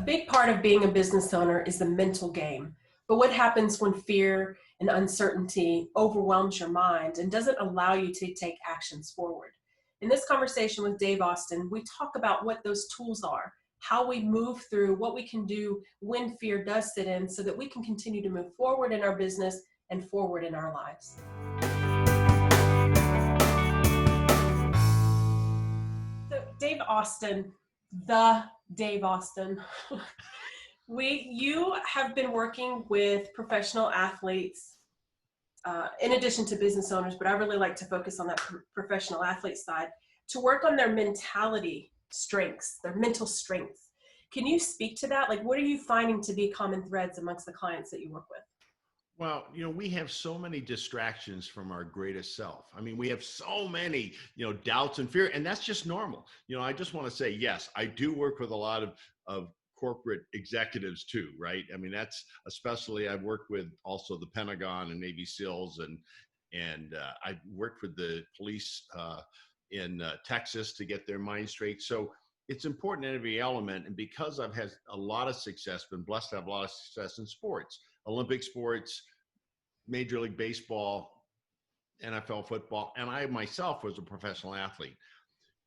big part of being a business owner is the mental game. But what happens when fear and uncertainty overwhelms your mind and doesn't allow you to take actions forward? In this conversation with Dave Austin, we talk about what those tools are, how we move through, what we can do when fear does sit in so that we can continue to move forward in our business and forward in our lives. So Dave Austin, the Dave Austin, you have been working with professional athletes in addition to business owners, but I really like to focus on that professional athlete side to work on their mentality strengths, their mental strengths. Can you speak to that? Like, what are you finding to be common threads amongst the clients that you work with? Well, we have so many distractions from our greatest self. I mean, we have so many, doubts and fear, and that's just normal. I just want to say, yes, I do work with a lot of corporate executives too, right? I mean, that's especially I've worked with also the Pentagon and Navy SEALs, and I worked with the police in Texas to get their mind straight. So it's important in every element. And because I've had a lot of success, been blessed to have a lot of success in sports, Olympic sports, Major League Baseball, NFL football, and I myself was a professional athlete.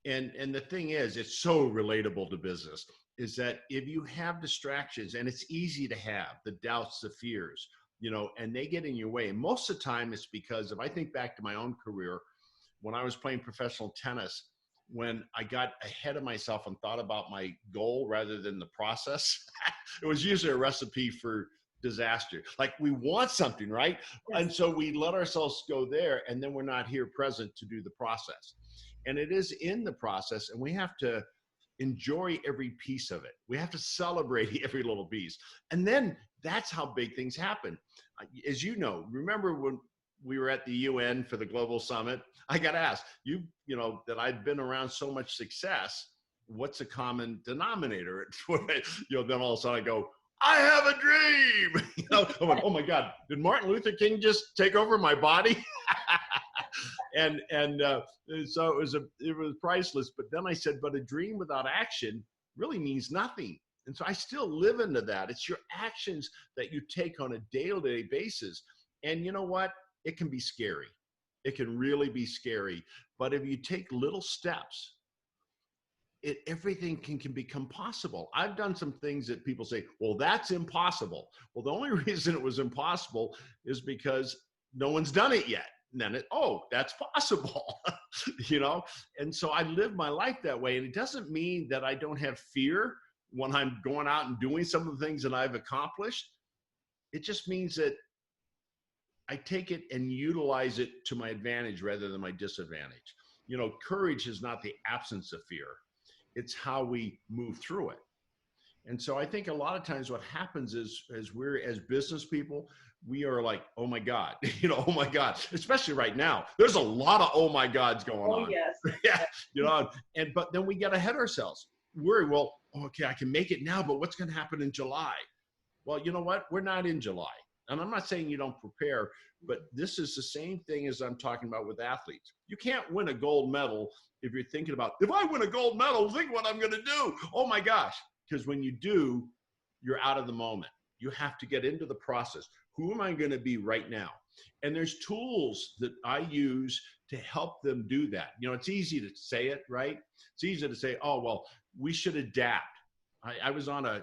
And the thing is, it's so relatable to business, is that if you have distractions, and it's easy to have the doubts, the fears, and they get in your way. And most of the time it's because if I think back to my own career, when I was playing professional tennis, when I got ahead of myself and thought about my goal rather than the process, it was usually a recipe for disaster. Like, we want something, right? Yes. And so we let ourselves go there, and then we're not here present to do the process. And it is in the process, and we have to enjoy every piece of it. We have to celebrate every little piece. And then that's how big things happen. As you know, remember when we were at the UN for the Global Summit, I got asked, that I'd been around so much success, what's a common denominator? Then all of a sudden I go, I have a dream. I'm like, oh my God, did Martin Luther King just take over my body? and so it was priceless. But then I said, but a dream without action really means nothing. And so I still live into that. It's your actions that you take on a day-to-day basis. And you know what? It can be scary. It can really be scary. But if you take little steps, everything can become possible. I've done some things that people say, well, that's impossible. Well, the only reason it was impossible is because no one's done it yet. And then that's possible, And so I live my life that way. And it doesn't mean that I don't have fear when I'm going out and doing some of the things that I've accomplished. It just means that I take it and utilize it to my advantage rather than my disadvantage. Courage is not the absence of fear. It's how we move through it. And so I think a lot of times what happens is, as business people, we are like, oh my God, oh my God, especially right now, there's a lot of, oh my Gods going on. Yes. Yeah. But then we get ahead of ourselves. Worry, well, okay, I can make it now, but what's going to happen in July? Well, you know what? We're not in July. And I'm not saying you don't prepare, but this is the same thing as I'm talking about with athletes. You can't win a gold medal if you're thinking about, if I win a gold medal, think what I'm going to do. Oh my gosh. Because when you do, you're out of the moment. You have to get into the process. Who am I going to be right now? And there's tools that I use to help them do that. It's easy to say it, right? It's easy to say, oh, well, we should adapt. I was on a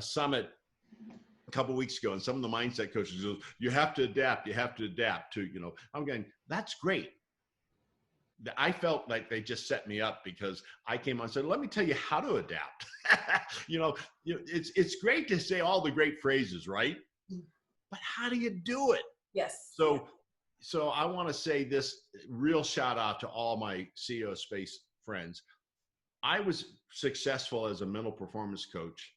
summit a couple of weeks ago, and some of the mindset coaches go, you have to adapt to, I'm going, that's great. I felt like they just set me up because I came on and said, let me tell you how to adapt. It's great to say all the great phrases, right? But how do you do it? Yes. So I want to say this real shout out to all my CEO Space friends. I was successful as a mental performance coach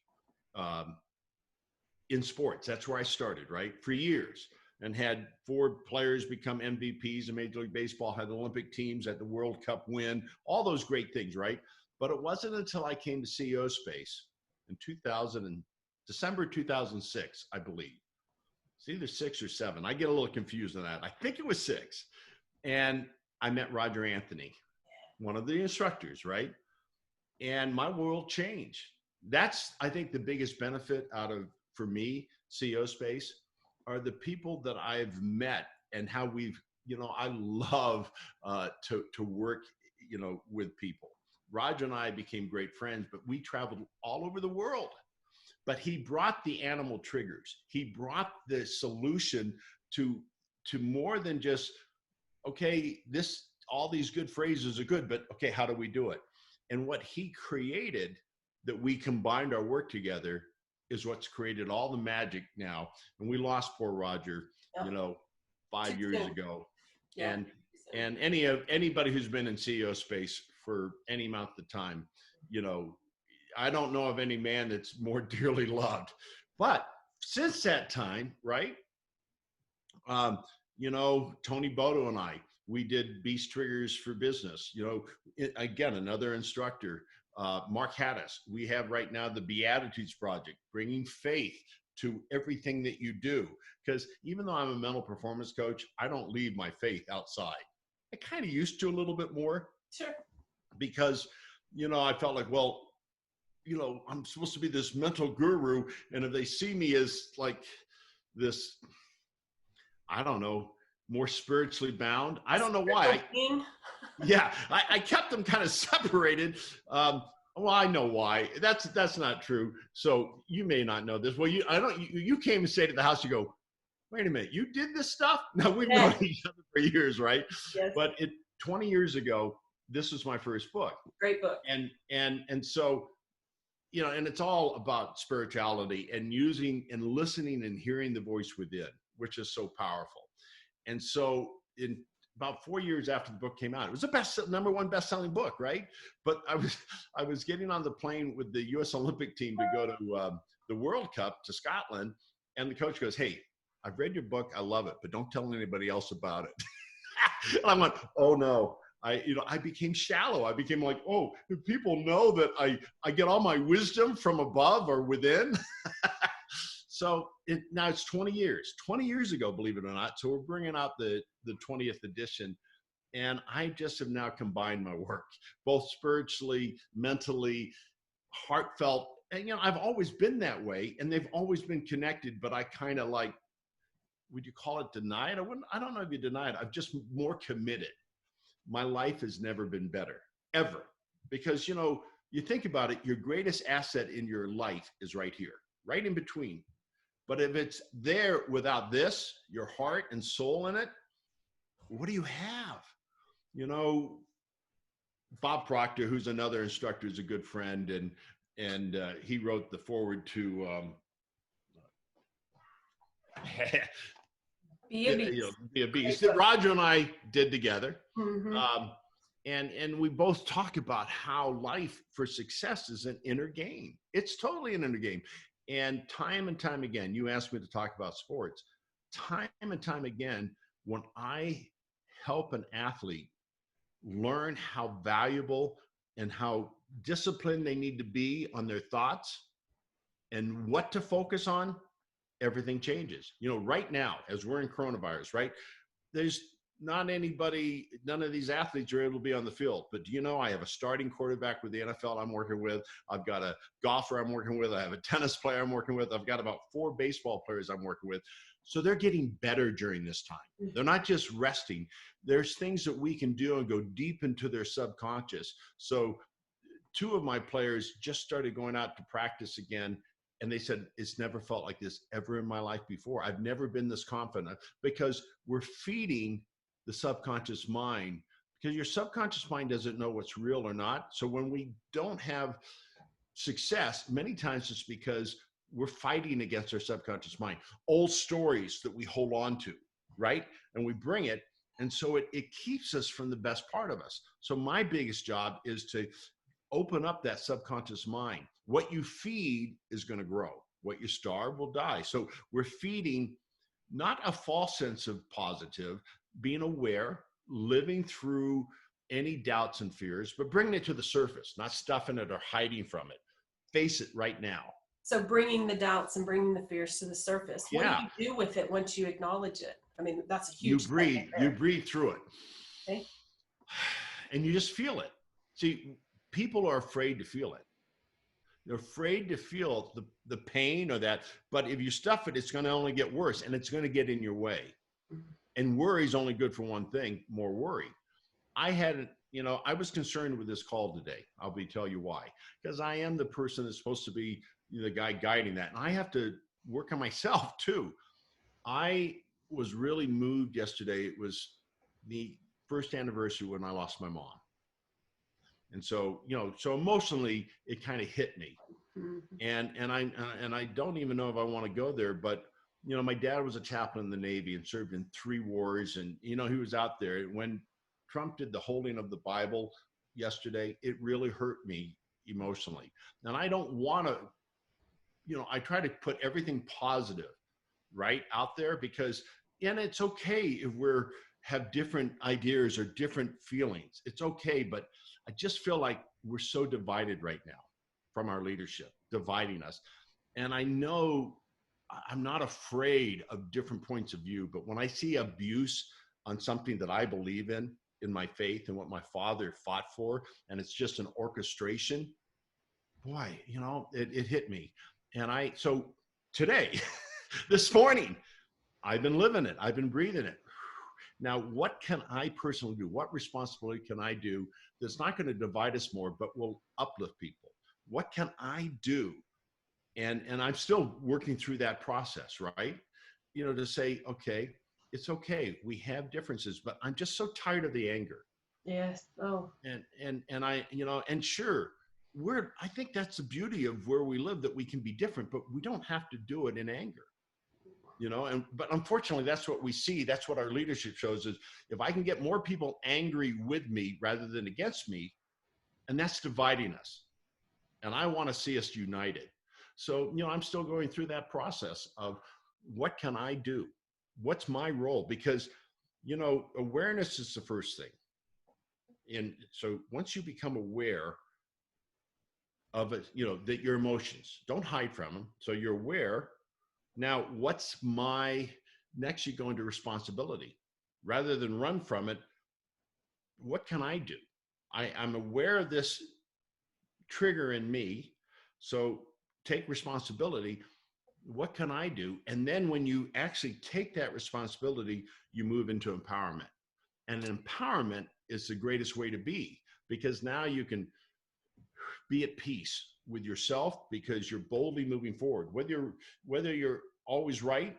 in sports. That's where I started, right? For years, and had 4 players become MVPs in Major League Baseball, had Olympic teams, at the World Cup win, all those great things, right? But it wasn't until I came to CEO Space in December 2006, I believe. It's either 6 or 7. I get a little confused on that. I think it was 6. And I met Roger Anthony, one of the instructors, right? And my world changed. that's, I think, the biggest benefit out of, for me, CEO space are the people that I've met and how we've, I love to work, with people. Roger and I became great friends, but we traveled all over the world. But he brought the animal triggers. He brought the solution to more than just, okay, this, all these good phrases are good, but okay, how do we do it? And what he created, that we combined our work together, is what's created all the magic now. And we lost poor Roger, Yep. 5 years ago. Yeah. And anybody who's been in CEO space for any amount of time, I don't know of any man that's more dearly loved. But since that time, right? Tony Bodo and I, we did Beast Triggers for Business. Again, another instructor, Mark Haddis. We have right now the Beatitudes Project, bringing faith to everything that you do. Because even though I'm a mental performance coach, I don't leave my faith outside. I kind of used to a little bit more. Sure. Because, I felt like, well, I'm supposed to be this mental guru. And if they see me as like this, I don't know, more spiritually bound. I don't know why. I kept them kind of separated. Well, I know why. That's not true. So you may not know this. Well, you came and stayed at the house. You go, wait a minute, you did this stuff? No, we've known each other for years, right? Yes. But 20 years ago, this was my first book. Great book. And so, and it's all about spirituality and using and listening and hearing the voice within, which is so powerful. And so in about 4 years after the book came out, it was the number one best-selling book, right? But I was getting on the plane with the U.S. Olympic team to go to the World Cup to Scotland, and the coach goes, "Hey, I've read your book, I love it, but don't tell anybody else about it." And I'm like, oh no. I became shallow. I became like, oh, if people know that I get all my wisdom from above or within. So now it's 20 years ago, believe it or not. So we're bringing out the 20th edition. And I just have now combined my work, both spiritually, mentally, heartfelt. And, I've always been that way, and they've always been connected, but I kind of like, would you call it deny it? I don't know if you deny it. I'm just more committed. My life has never been better, ever. Because, you think about it, your greatest asset in your life is right here, right in between. But if it's there without this, your heart and soul in it, what do you have? Bob Proctor, who's another instructor, is a good friend, and he wrote the foreword to Be a Beast. Be a Beast that Roger and I did together. Mm-hmm. And we both talk about how life for success is an inner game. It's totally an inner game. And time again, you asked me to talk about sports. Time and time again, when I help an athlete learn how valuable and how disciplined they need to be on their thoughts and what to focus on, everything changes. Right now, as we're in coronavirus, right? There's none of these athletes are able to be on the field. But I have a starting quarterback with the NFL I'm working with. I've got a golfer I'm working with. I have a tennis player I'm working with. I've got about 4 baseball players I'm working with. So they're getting better during this time. They're not just resting. There's things that we can do and go deep into their subconscious. So 2 of my players just started going out to practice again. And they said, it's never felt like this ever in my life before. I've never been this confident, because we're feeding the subconscious mind, because your subconscious mind doesn't know what's real or not. So when we don't have success, many times it's because we're fighting against our subconscious mind. Old stories that we hold on to, right? And we bring it. And so it keeps us from the best part of us. So my biggest job is to open up that subconscious mind. What you feed is going to grow. What you starve will die. So we're feeding not a false sense of positive, being aware, living through any doubts and fears, but bringing it to the surface, not stuffing it or hiding from it. Face it right now. So bringing the doubts and bringing the fears to the surface. What do you do with it once you acknowledge it? I mean, that's a huge thing. You breathe through it. Okay. And you just feel it. See, people are afraid to feel it. You're afraid to feel the pain or that, but if you stuff it, it's going to only get worse and it's going to get in your way. And worry is only good for one thing, more worry. I was concerned with this call today. I'll tell you why. Because I am the person that's supposed to be the guy guiding that. And I have to work on myself too. I was really moved yesterday. It was the first anniversary when I lost my mom. And so, so emotionally, it kind of hit me. And I don't even know if I want to go there, but my dad was a chaplain in the Navy and served in 3 wars. And, he was out there. When Trump did the holding of the Bible yesterday, it really hurt me emotionally. And I don't want to, I try to put everything positive right out there because, and it's okay if have different ideas or different feelings. It's okay. But I just feel like we're so divided right now from our leadership, dividing us. And I know I'm not afraid of different points of view, but when I see abuse on something that I believe in my faith and what my father fought for, and it's just an orchestration, boy, it hit me. And so today, this morning, I've been living it. I've been breathing it. Now, what can I personally do? What responsibility can I do that's not going to divide us more, but will uplift people? What can I do? And I'm still working through that process, right? To say, okay, it's okay. We have differences, but I'm just so tired of the anger. Yes. Oh. And I, and sure, I think that's the beauty of where we live, that we can be different, but we don't have to do it in anger. But unfortunately, that's what we see. That's what our leadership shows is if I can get more people angry with me rather than against me, and that's dividing us. And I want to see us united. So, I'm still going through that process of what can I do? What's my role? Because, awareness is the first thing. And so once you become aware of it, that your emotions, don't hide from them. So you're aware. Now, next you go into responsibility. Rather than run from it, what can I do? I'm aware of this trigger in me. So take responsibility. What can I do? And then when you actually take that responsibility, you move into empowerment. And empowerment is the greatest way to be, because now you can be at peace with yourself because you're boldly moving forward. Whether you're always right,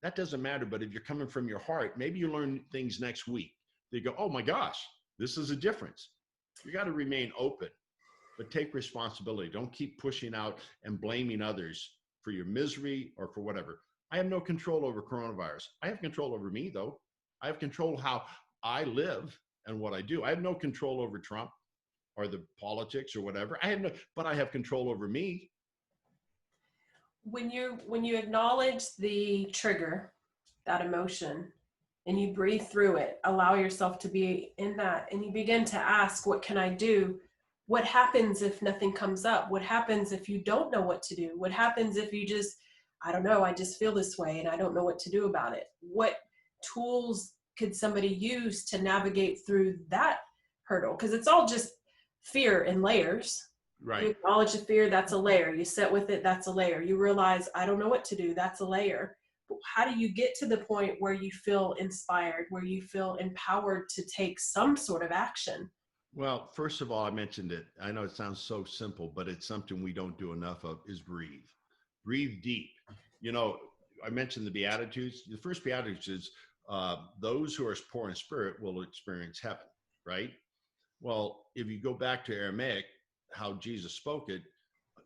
that doesn't matter. But if you're coming from your heart, maybe you learn things next week. They go, oh my gosh, this is a difference. You got to remain open, but take responsibility. Don't keep pushing out and blaming others for your misery or for whatever. I have no control over coronavirus. I have control over me, though. I have control how I live and what I do. I have no control over Trump or the politics or whatever. But I have control over me. When you acknowledge the trigger, that emotion, and you breathe through it, allow yourself to be in that, and you begin to ask, what can I do? What happens if nothing comes up? What happens if you don't know what to do? What happens if you just, I don't know, I just feel this way and I don't know what to do about it? What tools could somebody use to navigate through that hurdle? Because it's all just fear in layers. Right. You acknowledge the fear, that's a layer. You sit with it, that's a layer. You realize, I don't know what to do, that's a layer. But how do you get to the point where you feel inspired, where you feel empowered to take some sort of action? Well, first of all, I mentioned it. I know it sounds so simple, but it's something we don't do enough of, is breathe. Breathe deep. I mentioned the Beatitudes. The first Beatitudes is those who are poor in spirit will experience heaven, right? Well, if you go back to Aramaic, how Jesus spoke it,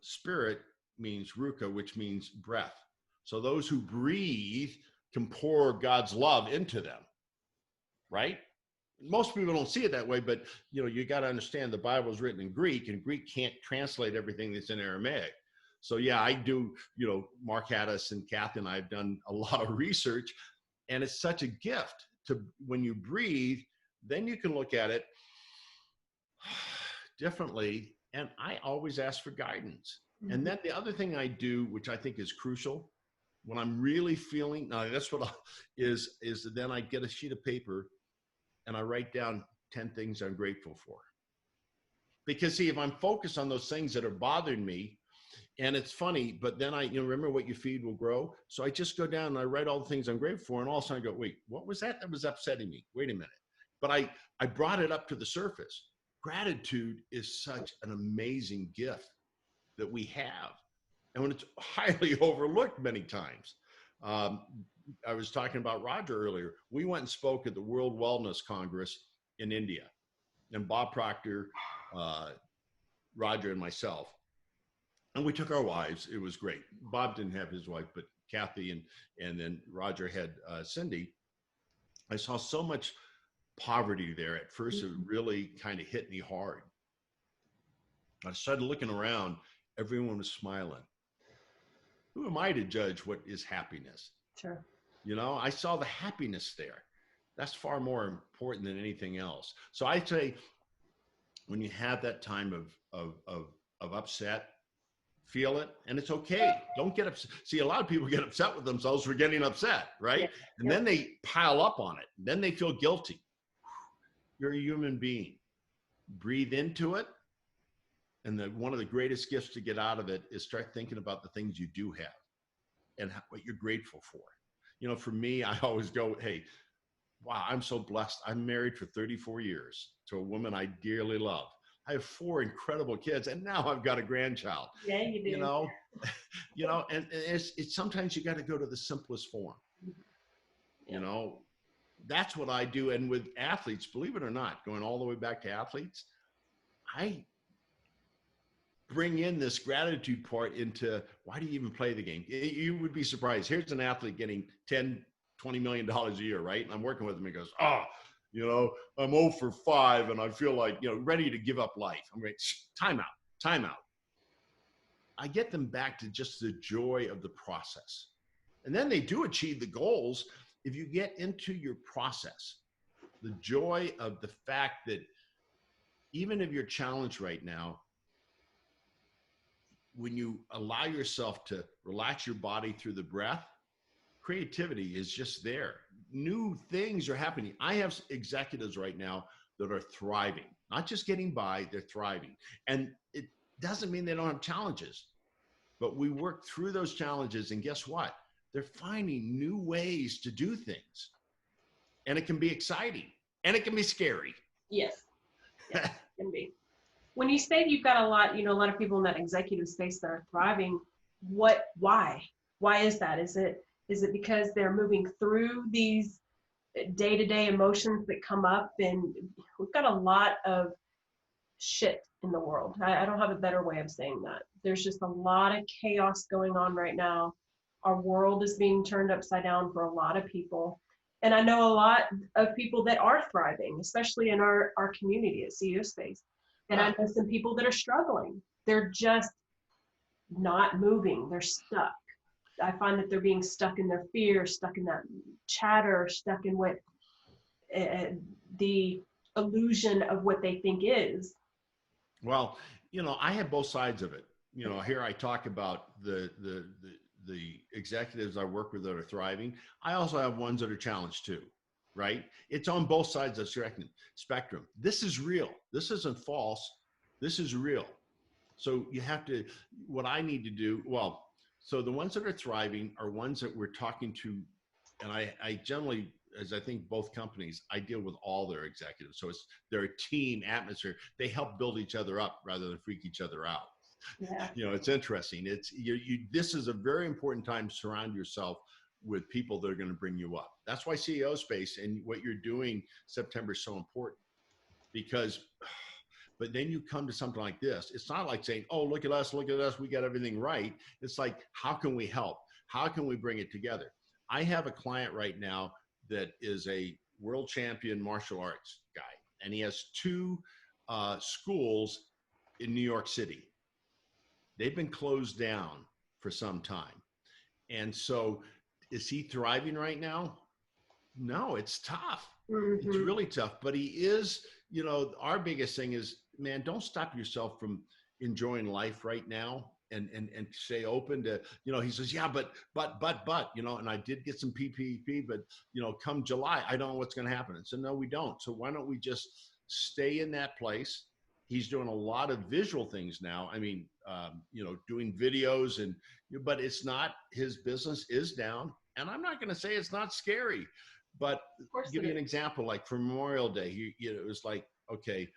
spirit means ruka, which means breath. So those who breathe can pour God's love into them, right? Most people don't see it that way, but you got to understand the Bible is written in Greek, and Greek can't translate everything that's in Aramaic. So yeah, I do, Mark Haddis and Kathy and I have done a lot of research, and it's such a gift to, when you breathe, then you can look at it differently. And I always ask for guidance. Mm-hmm. And then the other thing I do, which I think is crucial, when I'm really feeling, now that's what is then I get a sheet of paper and I write down 10 things I'm grateful for. Because see, if I'm focused on those things that are bothering me, And it's funny, but then remember what you feed will grow. So I just go down and I write all the things I'm grateful for. And all of a sudden I go, wait, what was that? That was upsetting me. Wait a minute. But I brought it up to the surface. Gratitude is such an amazing gift that we have. And when it's highly overlooked many times. I was talking about Roger earlier. We went and spoke at the World Wellness Congress in India. And Bob Proctor, Roger, and myself. And we took our wives. It was great. Bob didn't have his wife, but Kathy and then Roger had Cindy. I saw so much poverty there. At first, it really kind of hit me hard. I started looking around. Everyone was smiling. Who am I to judge what is happiness? Sure. I saw the happiness there. That's far more important than anything else. So I say, when you have that time of upset, feel it, and it's okay. Don't get upset. See, a lot of people get upset with themselves for getting upset, right? Yeah. And then they pile up on it. Then they feel guilty. You're a human being. Breathe into it. And one of the greatest gifts to get out of it is start thinking about the things you do have and what you're grateful for. For me, I always go, hey, wow, I'm so blessed. I'm married for 34 years to a woman I dearly love. I have 4 incredible kids, and now I've got a grandchild. Yeah, you do. And it's sometimes you got to go to the simplest form. Yeah. That's what I do. And with athletes, believe it or not, going all the way back to athletes, I bring in this gratitude part into why do you even play the game? You would be surprised. Here's an athlete getting $10, $20 million a year, right? And I'm working with him. He goes, I'm 0 for 5 and I feel like, ready to give up life. I'm going, time out. I get them back to just the joy of the process. And then they do achieve the goals if you get into your process. The joy of the fact that even if you're challenged right now, when you allow yourself to relax your body through the breath, creativity is just there. New things are happening. I have executives right now that are thriving, not just getting by, they're thriving. And it doesn't mean they don't have challenges, but we work through those challenges, and guess what? They're finding new ways to do things. And it can be exciting and it can be scary. Yes, it can be. When you say you've got a lot of people in that executive space that are thriving, why is that? Is it because they're moving through these day-to-day emotions that come up? And we've got a lot of shit in the world. I don't have a better way of saying that. There's just a lot of chaos going on right now. Our world is being turned upside down for a lot of people. And I know a lot of people that are thriving, especially in our community at CEO Space. And I know some people that are struggling. They're just not moving. They're stuck. I find that they're being stuck in their fear, stuck in that chatter, stuck in what the illusion of what they think is. Well, I have both sides of it. Here I talk about the executives I work with that are thriving. I also have ones that are challenged too, right? It's on both sides of the spectrum. This is real. This isn't false. This is real. So what I need to do, so the ones that are thriving are ones that we're talking to, and I generally, as I think both companies, I deal with all their executives. So they're a team atmosphere. They help build each other up rather than freak each other out. Yeah. It's interesting. This is a very important time to surround yourself with people that are going to bring you up. That's why CEO Space and what you're doing September is so important, but then you come to something like this. It's not like saying, oh, look at us, we got everything right. It's like, how can we help? How can we bring it together? I have a client right now that is a world champion martial arts guy, and he has 2 schools in New York City. They've been closed down for some time. And so is he thriving right now? No, it's tough. Mm-hmm. It's really tough, but he is, our biggest thing is, man, don't stop yourself from enjoying life right now and stay open to, he says, yeah, but, and I did get some PPP, but, come July, I don't know what's going to happen. And so, no, we don't. So why don't we just stay in that place, he's doing a lot of visual things now. I mean, you know, doing videos and, but it's not, his business is down. And I'm not going to say it's not scary, but Of course give it you an is. example, like for Memorial Day, you know, it was like, okay,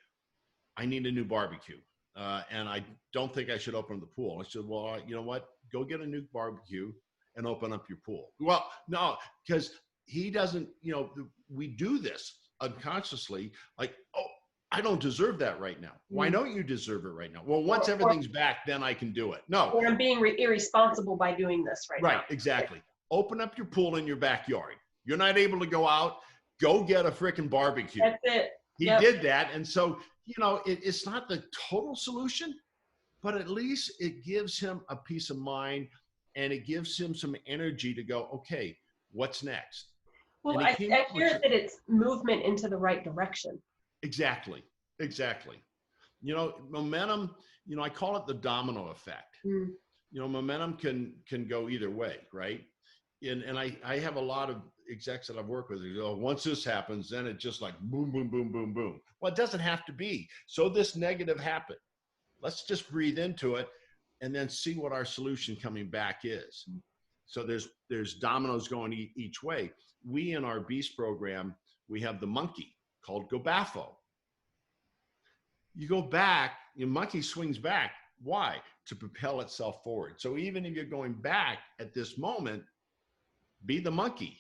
I need a new barbecue. And I don't think I should open the pool. I said, well, you know what? Go get a new barbecue and open up your pool. Well, no, because he doesn't, you know, we do this unconsciously, like, oh, I don't deserve that right now. Why Mm. don't you deserve it right now? Well, once Or, everything's back, then I can do it. No, or I'm being irresponsible by doing this right right, now. exactly. Open up your pool in your backyard. You're not able to go out, go get a freaking barbecue. That's it. He Yep. did that. And so, you know, it's not the total solution, but at least it gives him a peace of mind and it gives him some energy to go, okay, what's next? Well, And he I came up with hear that it's movement into the right direction. exactly, exactly. You know, momentum, you know, I call it the domino effect. Mm. You know, momentum can go either way, right? And I have a lot of execs that I've worked with who go, once this happens, then it just like boom, boom, boom, boom, boom. Well, it doesn't have to be. So this negative happened. Let's just breathe into it and then see what our solution coming back is. So there's dominoes going each way. We in our Beast program, we have the monkey called Gobafo. You go back, your monkey swings back. Why? To propel itself forward. So even if you're going back at this moment, be the monkey.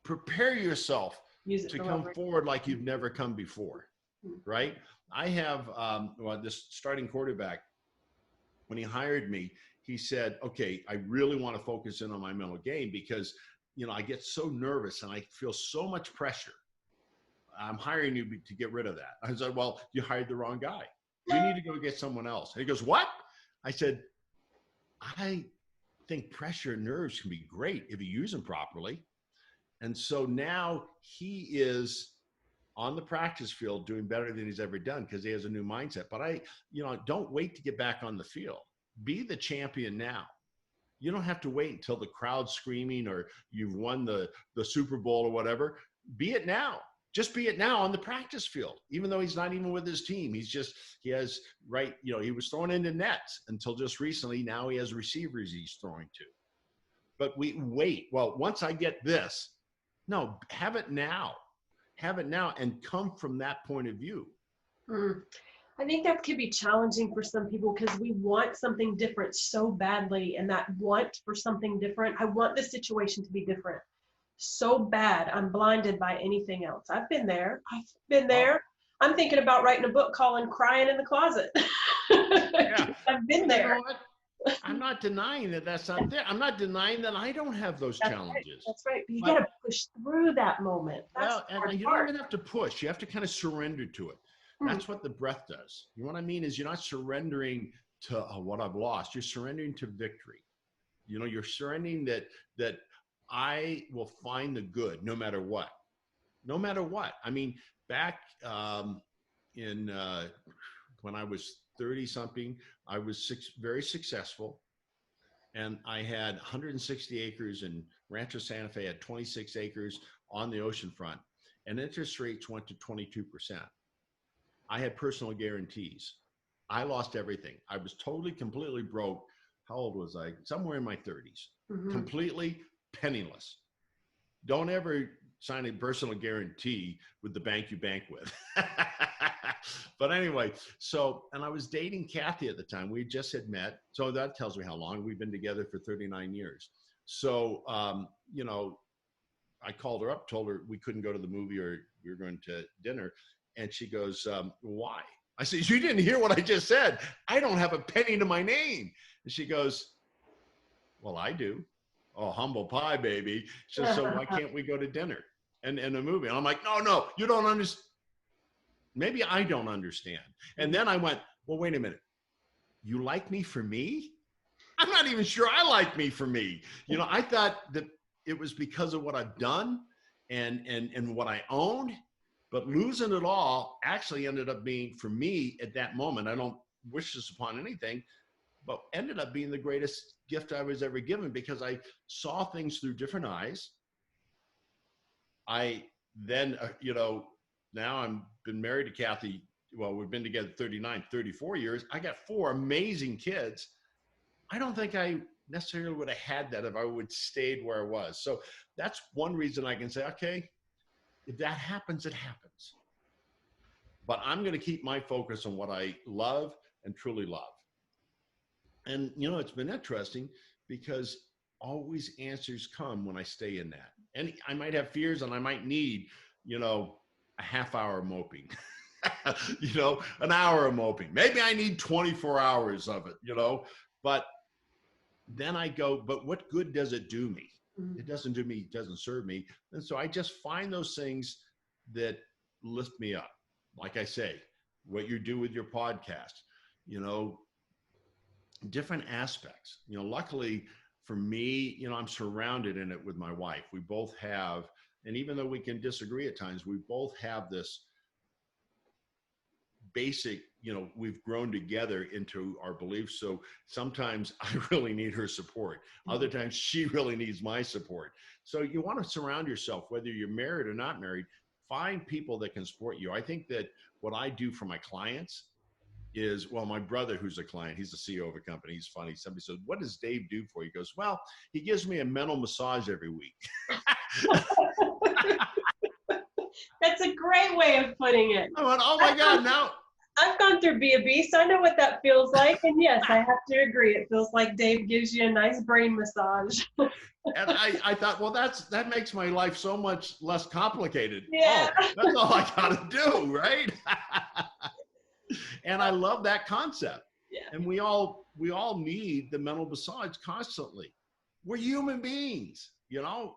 Prepare yourself to come forward like you've never come before, right? I have well, this starting quarterback, when he hired me, he said, okay, I really want to focus in on my mental game because, you know, I get so nervous and I feel so much pressure. I'm hiring you to get rid of that. I said, well, you hired the wrong guy. You need to go get someone else. And he goes, what? I said, I think pressure and nerves can be great if you use them properly. And so now he is on the practice field doing better than he's ever done because he has a new mindset. But you know, don't wait to get back on the field. Be the champion now. You don't have to wait until the crowd's screaming or you've won the Super Bowl or whatever. Be it now. Just be it now on the practice field, even though he's not even with his team. He has, right, you know, he was throwing into nets until just recently. Now he has receivers he's throwing to. But we wait. Well, once I get this, no, have it now. Have it now and come from that point of view. Mm. I think that could be challenging for some people because we want something different so badly. And that want for something different, I want this situation to be different so bad. I'm blinded by anything else. I've been there. I'm thinking about writing a book called Crying in the Closet. Yeah. I've been there. You know what? I'm not denying that that's not there. I'm not denying that I don't have those challenges. That's right. But you got to push through that moment. That's and you don't even have to push. You have to kind of surrender to it. That's what the breath does. You know what I mean? Is you're not surrendering to what I've lost. You're surrendering to victory. You know, you're surrendering that I will find the good no matter what. No matter what. I mean, back in when I was 30 something, I was very successful. And I had 160 acres in Rancho Santa Fe, had 26 acres on the ocean front, and interest rates went to 22%. I had personal guarantees. I lost everything. I was totally, completely broke. How old was I? Somewhere in my 30s. Mm-hmm. Completely penniless. Don't ever sign a personal guarantee with the bank you bank with. But anyway, and I was dating Kathy at the time. We just had met. So that tells me how long. We've been together for 39 years. So, you know, I called her up, told her we couldn't go to the movie or we were going to dinner. And she goes, why? I said, you didn't hear what I just said. I don't have a penny to my name. And she goes, well, I do. Oh, humble pie, baby. She says, so why can't we go to dinner and a movie? And I'm like, no, you don't understand. Maybe I don't understand. And then I went, well, wait a minute. You like me for me? I'm not even sure I like me for me. You know, I thought that it was because of what I've done and what I owned, but losing it all actually ended up being, for me at that moment, I don't wish this upon anything, but ended up being the greatest gift I was ever given because I saw things through different eyes. I then, you know, now I'm been married to Kathy well, we've been together 39, 34 years. I got 4 amazing kids. I don't think I necessarily would have had that if I would stayed where I was. So that's one reason I can say, okay, if that happens, it happens. But I'm going to keep my focus on what I love and truly love. And, it's been interesting because always answers come when I stay in that. And I might have fears and I might need, a half hour moping, an hour of moping. Maybe I need 24 hours of it, but then I go, but what good does it do me? It doesn't do me, it doesn't serve me. And so I just find those things that lift me up. Like I say, what you do with your podcast, different aspects. Luckily for me, I'm surrounded in it with my wife. We both have, and even though we can disagree at times, we both have this basic, we've grown together into our beliefs. So sometimes I really need her support. Other times she really needs my support. So you want to surround yourself, whether you're married or not married, find people that can support you. I think that what I do for my clients is, well, my brother, who's a client, he's the CEO of a company. He's funny. Somebody says, what does Dave do for you? He goes, well, he gives me a mental massage every week. That's a great way of putting it. I went, oh my God, now. I've gone through B&B, so I know what that feels like. And yes, I have to agree. It feels like Dave gives you a nice brain massage. And I thought, well, that makes my life so much less complicated. Yeah. Oh, that's all I got to do, right? And I love that concept. Yeah. And we all need the mental massage constantly. We're human beings,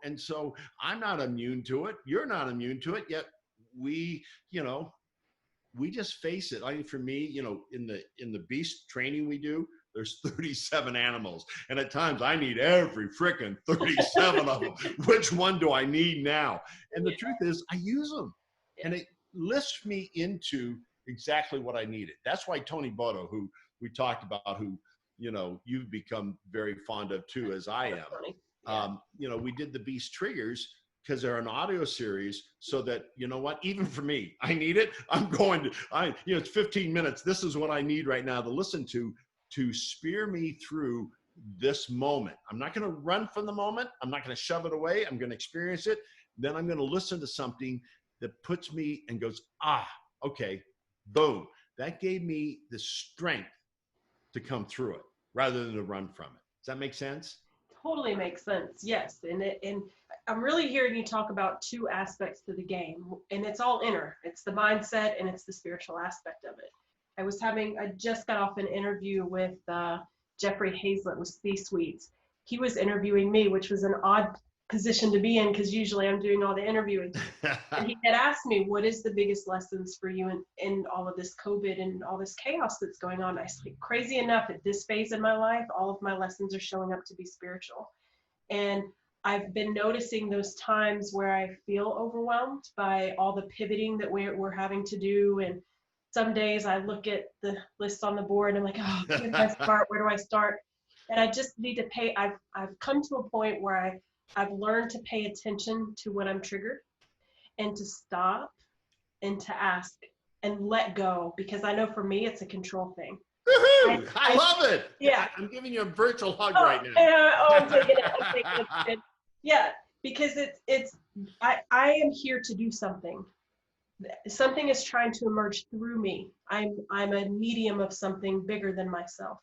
and so I'm not immune to it. You're not immune to it, yet we just face it. I mean, for me, in the beast training we do, there's 37 animals. And at times I need every frickin' 37 of them. Which one do I need now? And the truth is I use them. And it lifts me into exactly what I needed. That's why Tony Bodo, who we talked about, who, you've become very fond of too, as I am. We did the Beast Triggers because they're an audio series, so that, even for me, I need it. It's 15 minutes. This is what I need right now to listen to spear me through this moment. I'm not going to run from the moment. I'm not going to shove it away. I'm going to experience it. Then I'm going to listen to something that puts me and goes, okay, boom. That gave me the strength to come through it rather than to run from it. Does that make sense? Totally makes sense. Yes. And I'm really hearing you talk about 2 aspects to the game, and it's all inner. It's the mindset and it's the spiritual aspect of it. I just got off an interview with Jeffrey Hazlett with C-Suites. He was interviewing me, which was an odd position to be in because usually I'm doing all the interviewing. And he had asked me, what is the biggest lessons for you in all of this COVID and all this chaos that's going on? I said, crazy enough, at this phase in my life, all of my lessons are showing up to be spiritual. And I've been noticing those times where I feel overwhelmed by all the pivoting that we're having to do. And some days I look at the list on the board and I'm like, oh, where do I start? Where do I start? And I just need to I've come to a point where I've learned to pay attention to when I'm triggered and to stop and to ask and let go, because I know for me, it's a control thing. I love it. Yeah. I'm giving you a virtual hug right now. I'm taking it. Yeah, because I am here to do something. Something is trying to emerge through me. I'm a medium of something bigger than myself.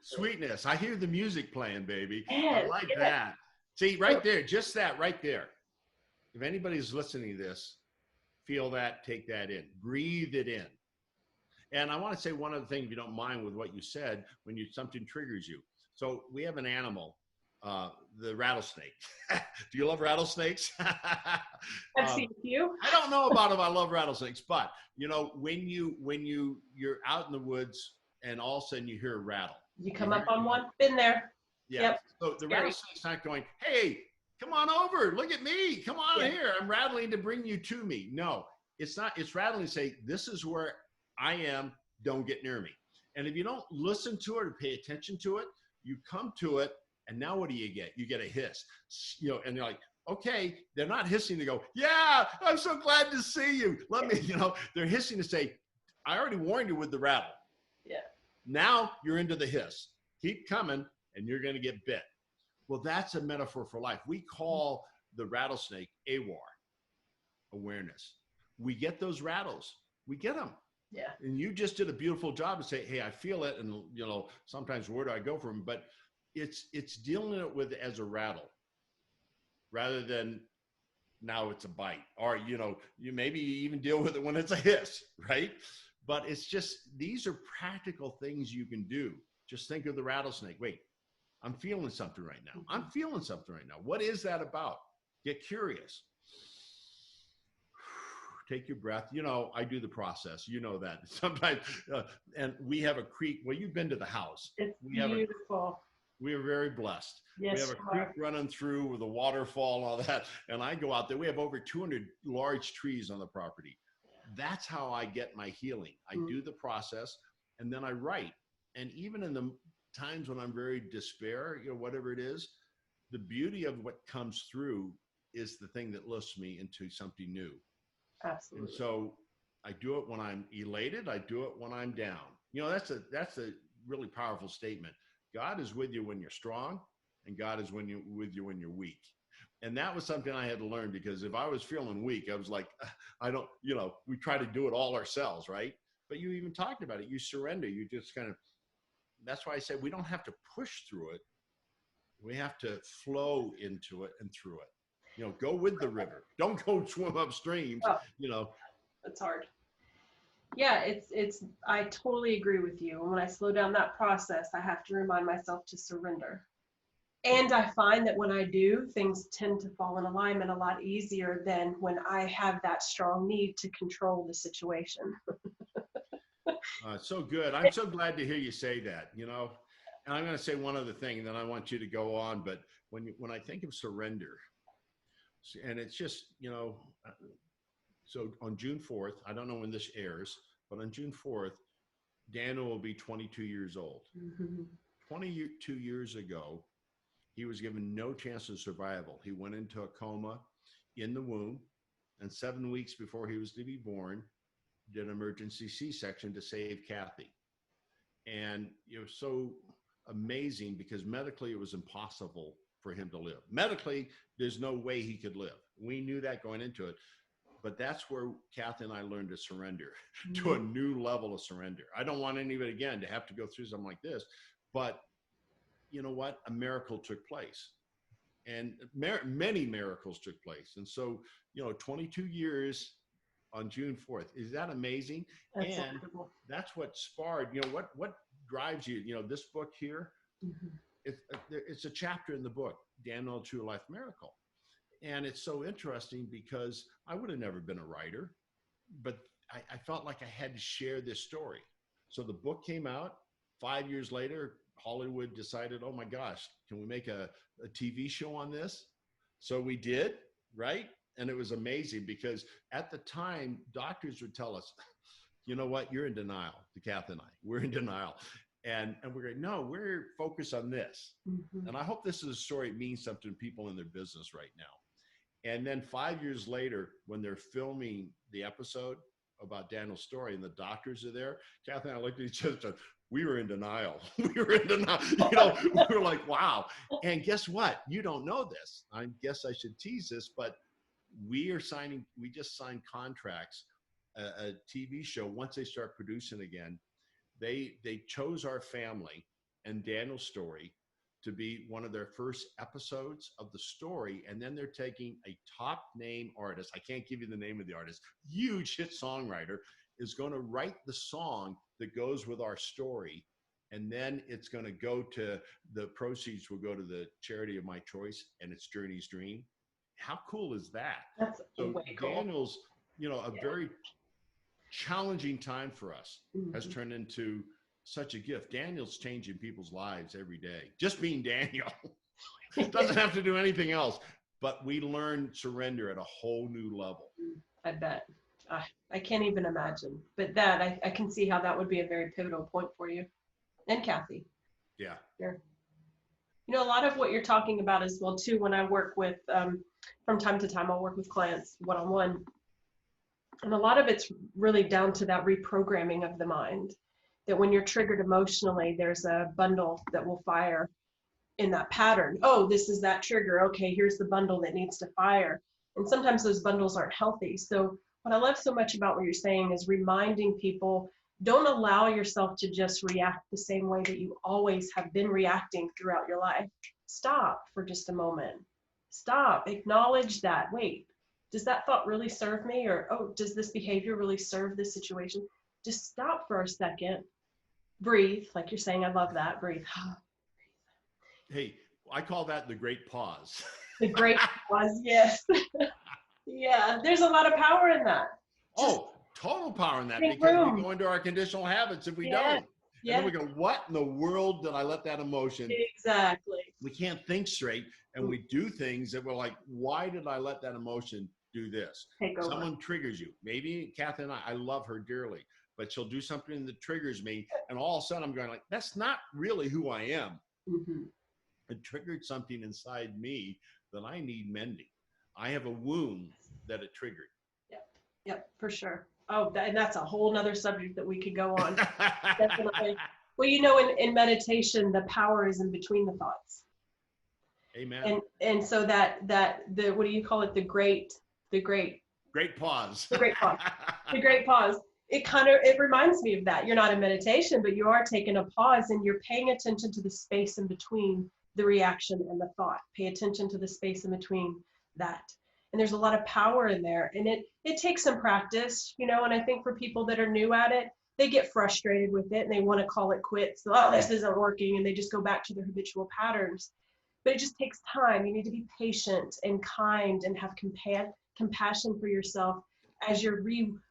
Sweetness. I hear the music playing, baby. Yes, I like that. See, right there, just that right there. If anybody's listening to this, feel that, take that in, breathe it in. And I want to say one other thing, if you don't mind, with what you said, when something triggers you. So we have an animal, the rattlesnake. Do you love rattlesnakes? I've seen a few. I don't know about if I love rattlesnakes, but when you're out in the woods and all of a sudden you hear a rattle. You come up on one, been there. Yeah. Yep. So the rattlesnake's not going, hey, come on over, look at me, come on here. I'm rattling to bring you to me. No, it's not. It's rattling to say, this is where I am, don't get near me. And if you don't listen to it or pay attention to it, you come to it, and now what do you get? You get a hiss, and you're like, Okay, they're not hissing to go, yeah, I'm so glad to see you. Let me, they're hissing to say, I already warned you with the rattle. Yeah. Now you're into the hiss. Keep coming and you're going to get bit. Well, that's a metaphor for life. We call the rattlesnake AWAR, awareness. We get those rattles. We get them. Yeah. And you just did a beautiful job to say, hey, I feel it. And, sometimes where do I go from? But it's dealing it with as a rattle rather than now it's a bite, or, you maybe even deal with it when it's a hiss, right? But it's just, these are practical things you can do. Just think of the rattlesnake. Wait, I'm feeling something right now. I'm feeling something right now. What is that about? Get curious. Take your breath. I do the process. You know that. Sometimes, and we have a creek. Well, you've been to the house. It's beautiful. We are very blessed. Yes, we have a creek running through with a waterfall and all that. And I go out there. We have over 200 large trees on the property. That's how I get my healing. I do the process and then I write. And even in the times when I'm very despair, whatever it is, the beauty of what comes through is the thing that lifts me into something new. Absolutely. And so I do it when I'm elated. I do it when I'm down. That's a really powerful statement. God is with you when you're strong, and God is with you when you're weak. And that was something I had to learn, because if I was feeling weak, I was like, I don't, we try to do it all ourselves, right? But you even talked about it. You surrender. You just kind of, that's why I said we don't have to push through it. We have to flow into it and through it. Go with the river. Don't go swim upstream. It's hard. Yeah, I totally agree with you. And when I slow down that process, I have to remind myself to surrender. And I find that when I do, things tend to fall in alignment a lot easier than when I have that strong need to control the situation. So good. I'm so glad to hear you say that, And I'm going to say one other thing, and then I want you to go on. But when I think of surrender, and it's just, so on June 4th, I don't know when this airs, but on June 4th, Daniel will be 22 years old. 22 years ago, he was given no chance of survival. He went into a coma in the womb, and 7 weeks before he was to be born, did an emergency C-section to save Kathy. And it was so amazing because medically it was impossible for him to live. Medically, there's no way he could live. We knew that going into it. But that's where Kathy and I learned to surrender to a new level of surrender. I don't want anybody, again, to have to go through something like this. But you know what? A miracle took place. And many miracles took place. And so, 22 years on June 4th. Is that amazing? That's and wonderful. That's what sparred, what drives you, this book here, it's a chapter in the book, Daniel, True Life Miracle. And it's so interesting because I would have never been a writer, but I felt like I had to share this story. So the book came out. 5 years later, Hollywood decided, oh my gosh, can we make a TV show on this? So we did, right? And it was amazing because at the time, doctors would tell us, you know what, you're in denial, to Kath and I. We're in denial. And we're going, no, we're focused on this. And I hope this is a story that means something to people in their business right now. And then 5 years later, when they're filming the episode about Daniel's story and the doctors are there, Kath and I looked at each other and said, we were in denial. We were in denial. We were like, wow. And guess what? You don't know this. I guess I should tease this, but we just signed contracts, a TV show. Once they start producing again, they chose our family and Daniel's story to be one of their first episodes of the story. And then they're taking a top name artist. I can't give you the name of the artist. Huge hit songwriter is going to write the song that goes with our story. And then it's going to go to, the proceeds will go to the charity of my choice, and it's Journey's Dream. How cool is that? That's so way cool. Daniel's, very challenging time for us has turned into such a gift. Daniel's changing people's lives every day. Just being Daniel. It doesn't have to do anything else, but we learn surrender at a whole new level. I bet. I can't even imagine. But that, I can see how that would be a very pivotal point for you and Kathy. Yeah. Sure. You know, a lot of what you're talking about as well too, when I work with, from time to time, I'll work with clients one-on-one, and a lot of it's really down to that reprogramming of the mind, that when you're triggered emotionally, there's a bundle that will fire in that pattern. Oh, this is that trigger. Okay, here's the bundle that needs to fire. And sometimes those bundles aren't healthy. So what I love so much about what you're saying is reminding people, don't allow yourself to just react the same way that you always have been reacting throughout your life. Stop for just a moment. Stop. Acknowledge that. Wait, does that thought really serve me? Or, oh, does this behavior really serve this situation? Just stop for a second. Breathe. Like you're saying, I love that. Breathe. Hey, I call that the great pause. The great pause, yes. Yeah, there's a lot of power in that. Oh, total power in that, make because room. we go into our conditional habits if we Yeah, don't. And yeah, then we go, what in the world did I let that emotion? exactly. We can't think straight, and we do things that we're like, why did I let that emotion do this? Take over. Someone triggers you. Maybe Kathy and I love her dearly, but she'll do something that triggers me, and all of a sudden I'm going like, that's not really who I am. Mm-hmm. It triggered something inside me that I need mending. I have a wound that it triggered. Yep, for sure. Oh, and that's a whole nother subject that we could go on. Definitely. Well, you know, in meditation, the power is in between the thoughts. Amen. And so that the, what do you call it? The great Pause. The great pause. The great pause. It reminds me of that. You're not in meditation, but you are taking a pause and you're paying attention to the space in between the reaction and the thought. Pay attention to the space in between that. And there's a lot of power in there. And it takes some practice, you know, and I think for people that are new at it, they get frustrated with it and they want to call it quits. Oh, this isn't working. And they just go back to their habitual patterns. But it just takes time. You need to be patient and kind and have compassion for yourself as you're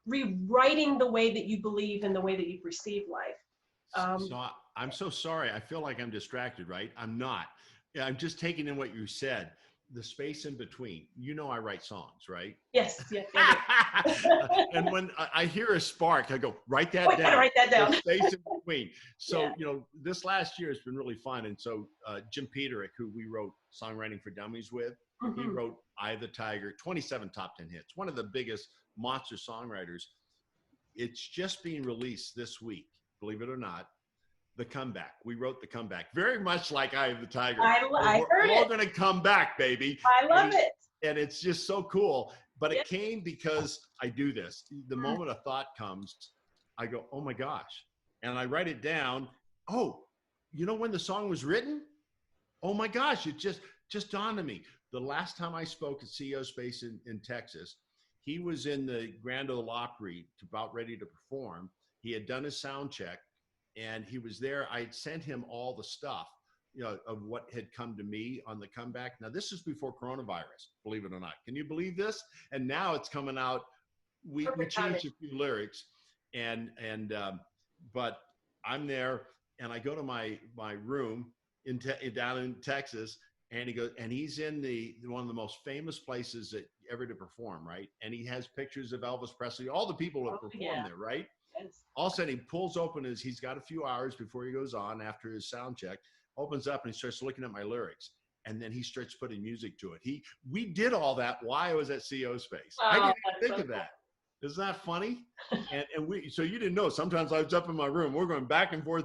rewriting the way that you believe and the way that you've received life. So I'm so sorry. I feel like I'm distracted, right? I'm not. I'm just taking in what you said. The space in between. You know, I write songs, right? Yes. And when I hear a spark, I go, write that down. Gotta write that down. The space in between. So, Yeah. you know, this last year has been really fun. And so Jim Peterick, who we wrote Songwriting for Dummies with, he wrote Eye of the Tiger, 27 top 10 hits, one of the biggest monster songwriters. It's just being released this week, believe it or not. The Comeback. We wrote The Comeback, very much like Eye of the Tiger. I heard we're all it. going to come back, baby. I love it. And it's just so cool. But it came because I do this. The moment a thought comes, I go, oh my gosh. And I write it down. Oh, you know when the song was written? Oh my gosh, it just dawned on me. The last time I spoke at CEO Space in Texas, he was in the Grand Ole Opry, about ready to perform. He had done his sound check. And he was there. I had sent him all the stuff, you know, of what had come to me on The Comeback. Now, this is before coronavirus, believe it or not. Can you believe this? And now it's coming out. We changed a few lyrics, but I'm there, and I go to my room down in Texas, and he goes, and he's in one of the most famous places that ever to perform, right? And he has pictures of Elvis Presley, all the people who have performed there, right? All of a sudden, he pulls open he's got a few hours before he goes on after his sound check, opens up and he starts looking at my lyrics. And then he starts putting music to it. We did all that while I was at CEO Space. I didn't even think of that. Isn't that funny? and so you didn't know. Sometimes I was up in my room. We're going back and forth.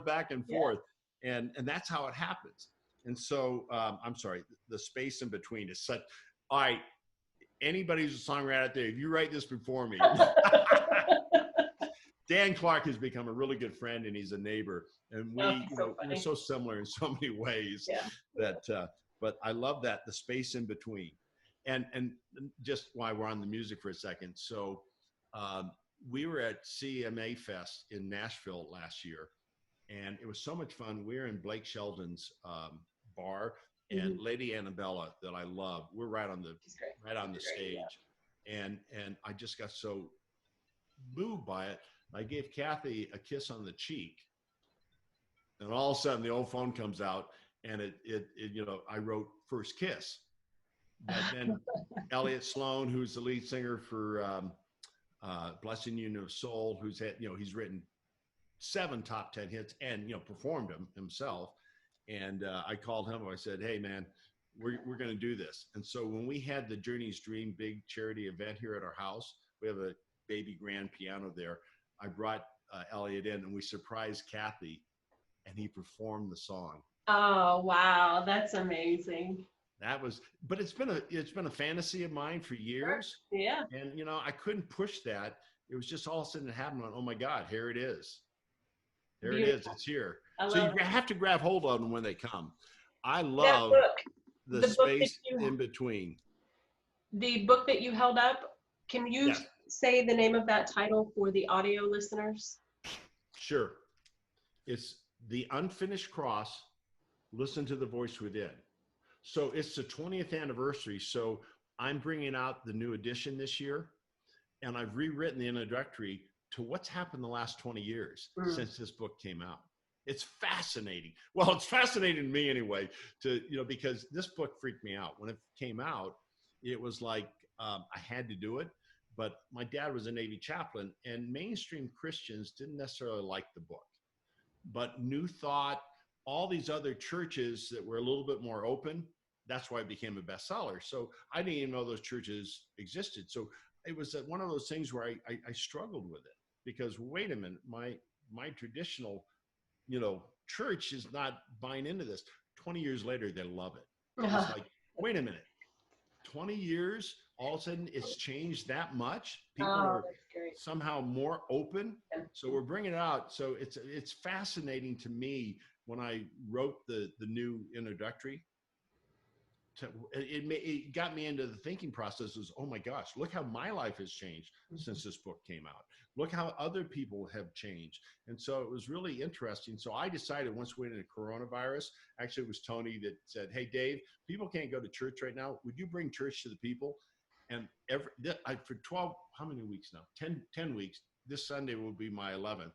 And that's how it happens. And so, I'm sorry, the space in between is such, all right, anybody who's a songwriter out there, if you write this before me, Dan Clark has become a really good friend, and he's a neighbor, and we're so similar in so many ways that. But I love that, the space in between, and just while we're on the music for a second. So we were at CMA Fest in Nashville last year, and it was so much fun. We were in Blake Shelton's bar, and Lady Annabella, that I love. We're right on the stage, and I just got so moved by it. I gave Kathy a kiss on the cheek, and all of a sudden the old phone comes out, and it you know, I wrote First Kiss. But then Elliott Sloan, who's the lead singer for Blessing Union of Soul, who's had, you know, he's written 7 top 10 hits and, you know, performed them himself. And I called him. I said, hey, man, we're going to do this. And so when we had the Journey's Dream big charity event here at our house, we have a baby grand piano there. I brought Elliot in, and we surprised Kathy, and he performed the song. Oh, wow. That's amazing. That was, but it's been a fantasy of mine for years. Yeah. And, you know, I couldn't push that. It was just all of a sudden it happened. Oh my God, here it is. There Beautiful. it is. It's here. So you have to grab hold of them when they come. I love the space in between. The book that you held up, can you say the name of that title for the audio listeners? Sure. It's The Unfinished Cross, Listen to the Voice Within. So it's the 20th anniversary. So I'm bringing out the new edition this year, and I've rewritten the introductory to what's happened the last 20 years since this book came out. It's fascinating. Well, it's fascinating to me anyway, because this book freaked me out. When it came out, it was like I had to do it. But my dad was a Navy chaplain, and mainstream Christians didn't necessarily like the book. But New Thought, all these other churches that were a little bit more open, that's why it became a bestseller. So I didn't even know those churches existed. So it was one of those things where I struggled with it, because wait a minute, my traditional, church is not buying into this. 20 years later, they love it. It's like, wait a minute, 20 years, all of a sudden it's changed that much. People are somehow more open. So we're bringing it out. So it's fascinating to me when I wrote the new introductory. It got me into the thinking process is, oh my gosh, look how my life has changed since this book came out. Look how other people have changed. And so it was really interesting. So I decided once we went into coronavirus, actually it was Tony that said, hey, Dave, people can't go to church right now. Would you bring church to the people? And for 12, how many weeks now? 10 weeks. This Sunday will be my 11th.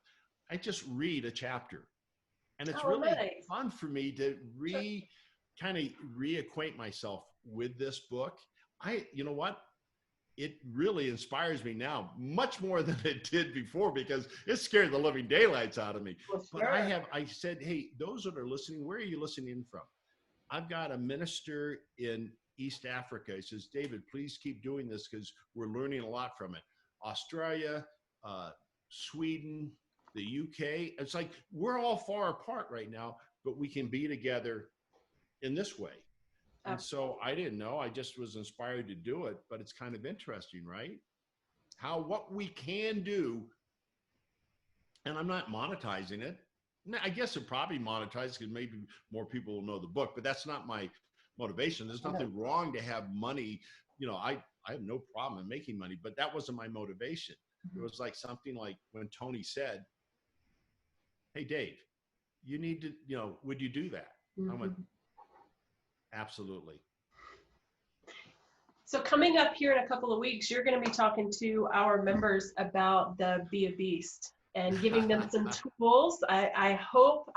I just read a chapter. And it's really fun for me to kind of reacquaint myself with this book. You know what? It really inspires me now much more than it did before, because it scared the living daylights out of me. Well, but I said, hey, those that are listening, where are you listening in from? I've got a minister in East Africa. He says, David, please keep doing this because we're learning a lot from it. Australia, Sweden, the UK. It's like we're all far apart right now, but we can be together in this way. And so I didn't know, I just was inspired to do it, but it's kind of interesting, right? What we can do, and I'm not monetizing it. I guess it probably monetized because maybe more people will know the book, but that's not my motivation. There's nothing wrong to have money. I have no problem in making money, but that wasn't my motivation. It was like something like when Tony said, hey, Dave, you need to, would you do that? I went, absolutely. So coming up here in a couple of weeks, you're going to be talking to our members about the Be a Beast and giving them some tools. I hope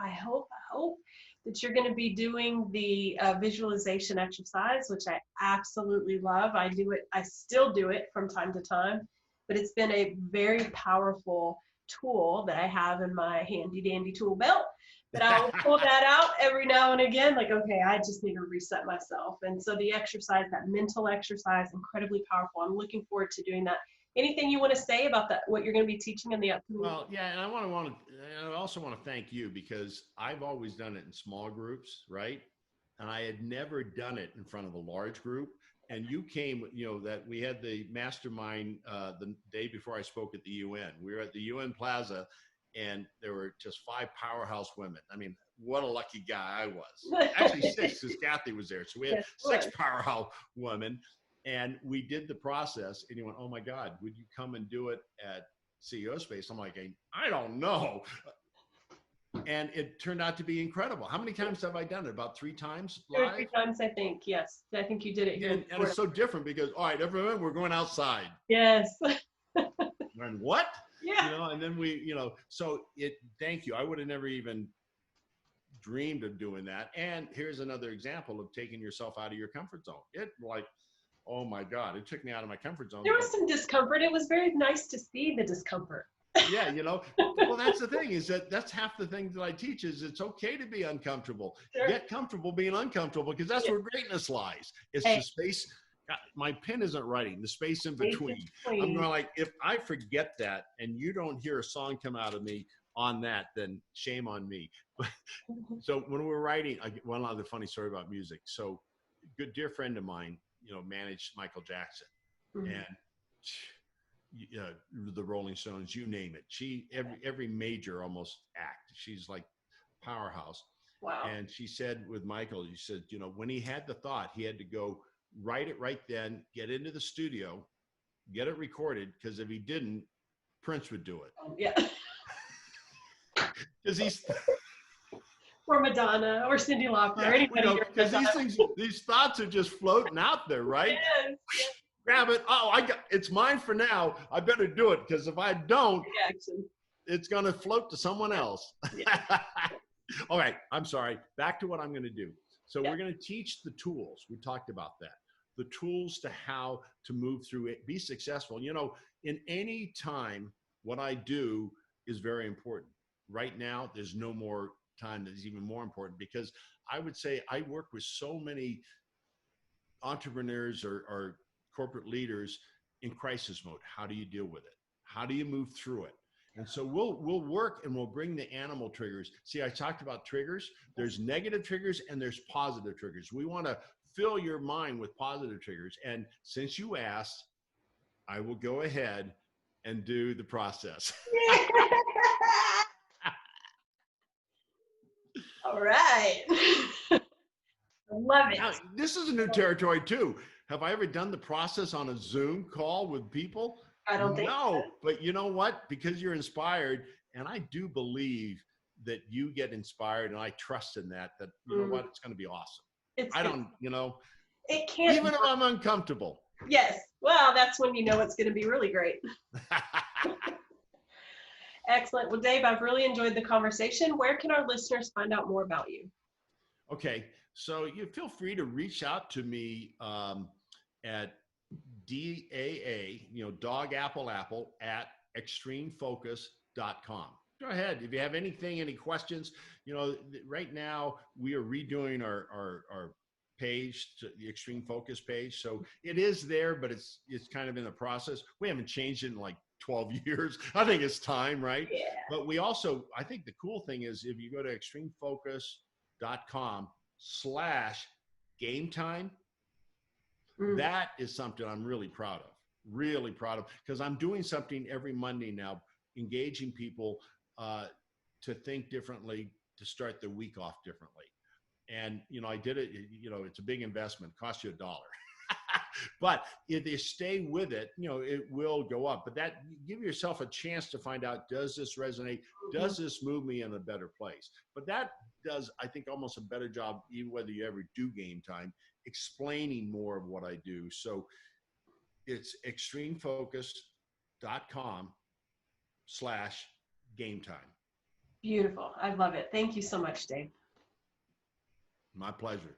that you're going to be doing the visualization exercise, which I absolutely love. I do it. I still do it from time to time, but it's been a very powerful tool that I have in my handy dandy tool belt. But I'll pull that out every now and again, like, okay, I just need to reset myself. And so the exercise, that mental exercise, incredibly powerful. I'm looking forward to doing that. Anything you want to say about that, what you're going to be teaching in the upcoming? Well, yeah, and I also want to thank you, because I've always done it in small groups, right? And I had never done it in front of a large group. And you came, that we had the mastermind the day before I spoke at the UN. We were at the UN Plaza, and there were just 5 powerhouse women. I mean, what a lucky guy I was. Actually 6, because Kathy was there. So we had 6 powerhouse women, and we did the process. And he went, oh my God, would you come and do it at CEO Space? I'm like, I don't know. And it turned out to be incredible. How many times have I done it? About 3 times live? 3 times, I think. Yes. I think you did it here. And it's so different because, all right, everyone, we're going outside. Yes. And what? Yeah. And then thank you. I would have never even dreamed of doing that. And here's another example of taking yourself out of your comfort zone. Oh my God, it took me out of my comfort zone. There was some discomfort. It was very nice to see the discomfort. Yeah, well, that's the thing is that's half the thing that I teach is it's okay to be uncomfortable. Sure. Get comfortable being uncomfortable because that's Yeah. where greatness lies. It's Hey, the space. God, my pen isn't writing, the space in space between. I'm between. going like, if I forget that and you don't hear a song come out of me on that, then shame on me. So when we're writing, one other funny story about music. So good, dear friend of mine, managed Michael Jackson Mhm. and the Rolling Stones, you name it. She every major almost act. She's like powerhouse. Wow. And she said with Michael, he said, when he had the thought, he had to go write it right then, get into the studio, get it recorded, because if he didn't, Prince would do it. Yeah. Because he's Or Madonna or Cyndi Lauper or anybody. because these thoughts are just floating out there, right? Yes. Grab it. Oh, it's mine for now. I better do it because if I don't, Action. it's going to float to someone else. Yeah. All right. I'm sorry. Back to what I'm going to do. So Yeah. we're going to teach the tools. We talked about that. The tools to how to move through it, be successful. In any time, what I do is very important. Right now, there's no more time that is even more important because I would say I work with so many entrepreneurs or corporate leaders in crisis mode. How do you deal with it? How do you move through it? And so we'll work and we'll bring the animal triggers. See, I talked about triggers. There's negative triggers and there's positive triggers. We want to fill your mind with positive triggers. And since you asked, I will go ahead and do the process. All right. I love it. Now, this is a new territory too. Have I ever done the process on a Zoom call with people? I don't think No, but you know what? Because you're inspired, and I do believe that you get inspired, and I trust in that, you know what? It's going to be awesome. It can't. Even if I'm uncomfortable. Yes. Well, that's when you know it's going to be really great. Excellent. Well, Dave, I've really enjoyed the conversation. Where can our listeners find out more about you? Okay. So you feel free to reach out to me at DAA, dog apple apple at extremefocus.com. Go ahead. If you have any questions, right now we are redoing our page, to the Extreme Focus page. So it is there, but it's kind of in the process. We haven't changed it in like 12 years. I think it's time, right? Yeah. But we also, I think the cool thing is if you go to extremefocus.com/game time, that is something I'm really proud of, because I'm doing something every Monday now, engaging people to think differently, to start their week off differently. And, I did it, it's a big investment, cost you $1. But if they stay with it, it will go up. But give yourself a chance to find out, does this resonate? Does this move me in a better place? But that does, I think, almost a better job, even whether you ever do game time, explaining more of what I do. So it's extremefocus.com/game time. Beautiful. I love it. Thank you so much, Dave. My pleasure.